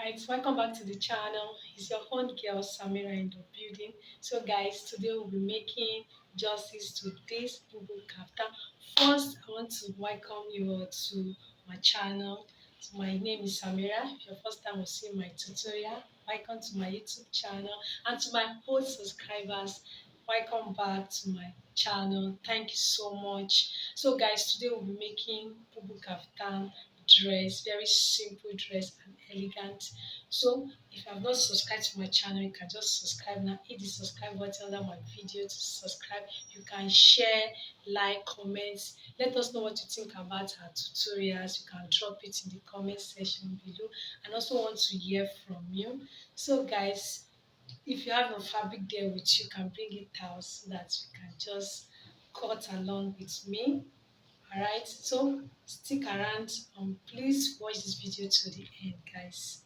Alright, welcome back to the channel. It's your own girl Samira in the building. So guys, today we'll be making justice to this Bubu Kaftan. First, I want to welcome you all to my channel. So my name is Samira. If your first time will see my tutorial, welcome to my YouTube channel. And to my old subscribers, welcome back to my channel. Thank you so much. So guys, today we'll be making Bubu Kaftan dress, very simple dress and elegant. So if you have not subscribed to my channel, you can just subscribe now. Hit the subscribe button under my video to subscribe. You can share, like, comments. Let us know what you think about our tutorials. You can drop it in the comment section below, and also want to hear from you. So guys, if you have your fabric there with you, can bring it out so that you can just cut along with me. Alright, so stick around and please watch this video to the end, guys.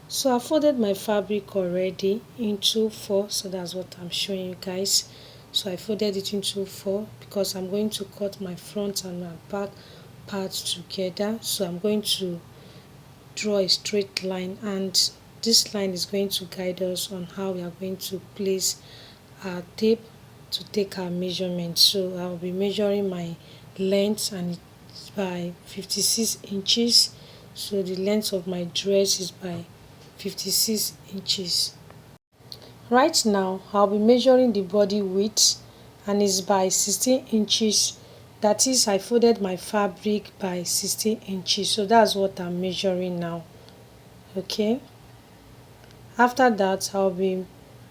So I folded my fabric already into four, so that's what I'm showing you guys. So I folded it into four because I'm going to cut my front and my back parts together. So I'm going to draw a straight line, and this line is going to guide us on how we are going to place our tape to take our measurement. So I'll be measuring my length, and it's by 56 inches. So the length of my dress is by 56 inches. Right now I'll be measuring the body width, and it's by 16 inches. That is, I folded my fabric by 16 inches, so that's what I'm measuring now. Okay, after that I'll be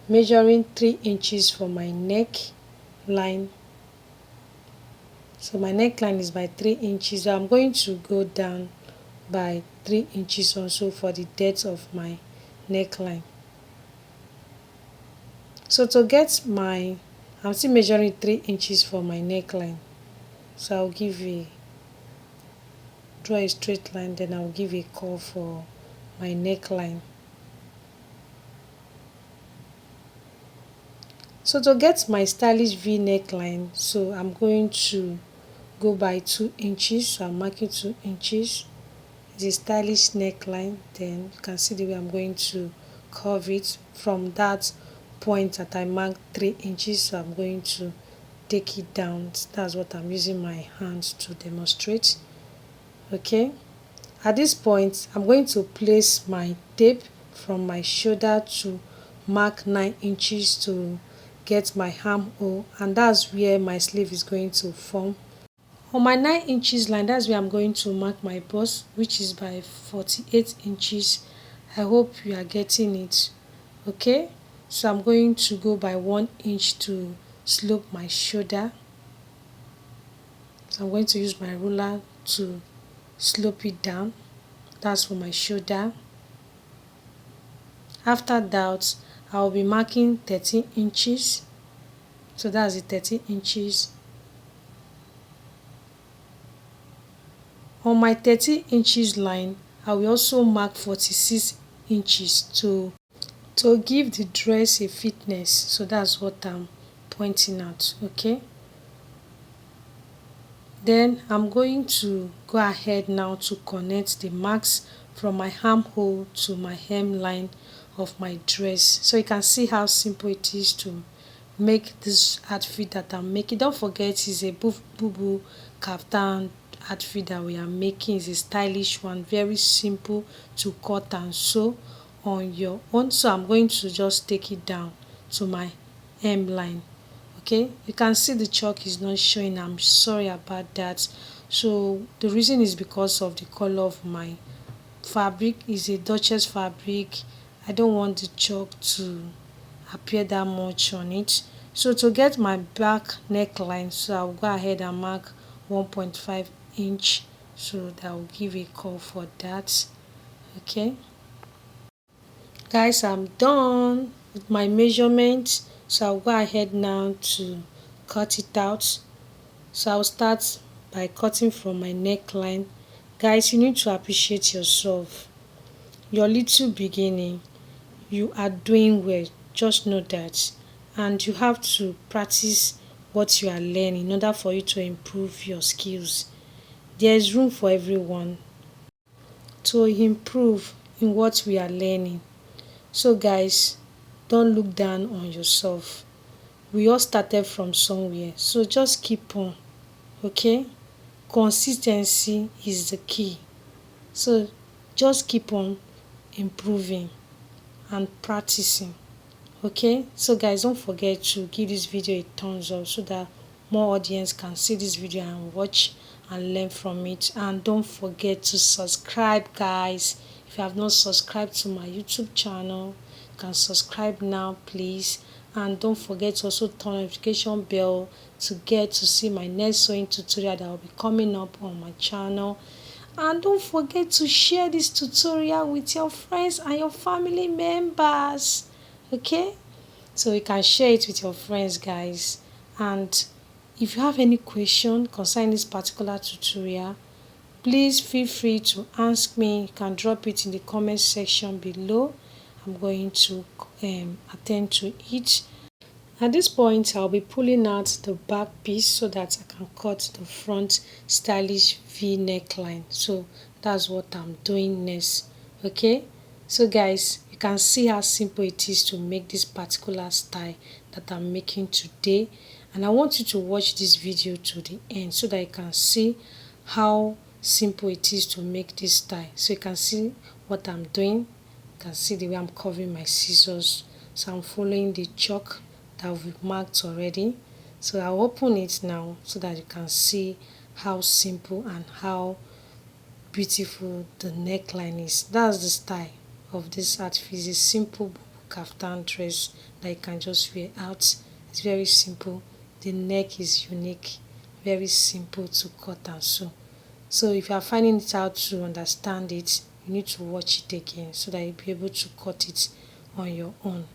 measuring 3 inches for my neck line. So my neckline is by 3 inches. So I'm going to go down by 3 inches also for the depth of my neckline. So to get my, I'm still measuring 3 inches for my neckline. So I'll give draw a straight line, then I'll give a curve for my neckline. So to get my stylish V neckline, so I'm going to go by 2 inches. So I'm marking 2 inches. It's a stylish neckline. Then you can see the way I'm going to curve it from that point that I marked 3 inches. So I'm going to take it down. That's what I'm using my hands to demonstrate. Okay, at this point I'm going to place my tape from my shoulder to mark 9 inches to get my armhole, and that's where my sleeve is going to form. On my 9 inches line, that's where I'm going to mark my bust, which is by 48 inches. I hope you are getting it. Okay, so I'm going to go by 1 inch to slope my shoulder. So I'm going to use my ruler to slope it down. That's for my shoulder. After that, I'll be marking 13 inches. So that's the 13 inches. On my 13 inches line, I will also mark 46 inches to give the dress a fitness. So that's what I'm pointing out. Okay, then I'm going to go ahead now to connect the marks from my armhole to my hemline of my dress. So you can see how simple it is to make this outfit that I'm making. Don't forget, it's a Bubu Kaftan outfit that we are making. Is a stylish one, very simple to cut and sew on your own. So I'm going to just take it down to my hemline. Okay, you can see the chalk is not showing. I'm sorry about that. So the reason is because of the color of my fabric. Is a Duchess fabric. I don't want the chalk to appear that much on it. So to get my back neckline, so I'll go ahead and mark 1.5 inch, so that will give a curve for that. Okay, guys, I'm done with my measurement. So I'll go ahead now to cut it out. So I'll start by cutting from my neckline. Guys, you need to appreciate yourself. Your little beginning, you are doing well, just know that. And you have to practice what you are learning in order for you to improve your skills. There is room for everyone. to improve in what we are learning. So guys, don't look down on yourself. We all started from somewhere, so just keep on. Okay, consistency is the key. So just keep on improving and practicing. Okay, so guys, don't forget to give this video a thumbs up so that more audience can see this video and watch and learn from it. And don't forget to subscribe, guys. If you have not subscribed to my YouTube channel, you can subscribe now, please. And don't forget to also turn notification bell to get to see my next sewing tutorial that will be coming up on my channel. And don't forget to share this tutorial with your friends and your family members. Okay, so you can share it with your friends, guys. And if you have any question concerning this particular tutorial, please feel free to ask me. You can drop it in the comment section below. I'm going to attend to it. At this point, I'll be pulling out the back piece so that I can cut the front stylish V neckline. So that's what I'm doing next. Okay, so guys, you can see how simple it is to make this particular style that I'm making today. And I want you to watch this video to the end so that you can see how simple it is to make this style. So you can see what I'm doing. You can see the way I'm covering my scissors. So I'm following the chalk that we've marked already. So I'll open it now so that you can see how simple and how beautiful the neckline is. That's the style of this outfit. It's a simple Bubu Kaftan dress that you can just wear out. It's very simple. The neck is unique, very simple to cut and sew. So if you are finding it out to understand it, you need to watch it again so that you'll be able to cut it on your own.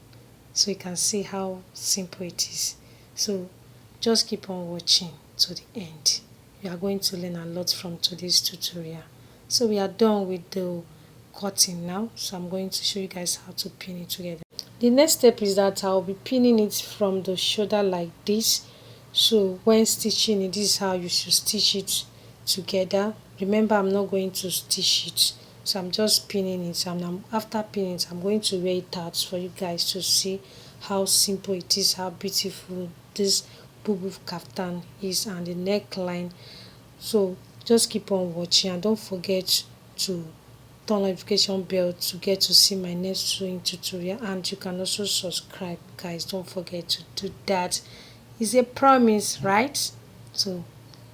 So you can see how simple it is. So just keep on watching to the end. You are going to learn a lot from today's tutorial. So we are done with the cutting now. So I'm going to show you guys how to pin it together. The next step is that I'll be pinning it from the shoulder like this. So when stitching it, this is how you should stitch it together. Remember, I'm not going to stitch it. So I'm just pinning it, and after pinning it, I'm going to wear it out for you guys to see how simple it is, how beautiful this Bubu Kaftan is, and the neckline. So just keep on watching and don't forget to turn notification bell to get to see my next sewing tutorial. And you can also subscribe, guys. Don't forget to do that. It's a promise, right? So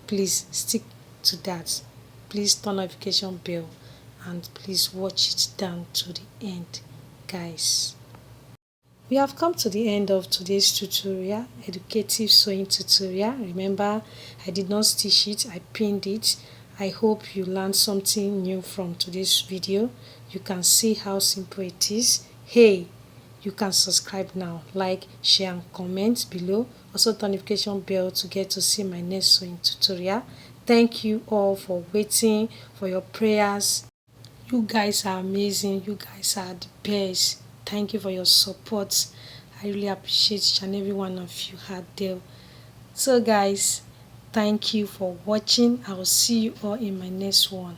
please stick to that. Please turn notification bell and please watch it down to the end, guys. We have come to the end of today's tutorial, educative sewing tutorial. Remember, I did not stitch it, I pinned it. I hope you learned something new from today's video. You can see how simple it is. Hey, you can subscribe now, like, share and comment below. Also turn notification bell to get to see my next sewing tutorial. Thank you all for waiting, for your prayers. You guys are amazing. You guys are the best. Thank you for your support. I really appreciate each and every one of you out there. So guys, thank you for watching. I will see you all in my next one.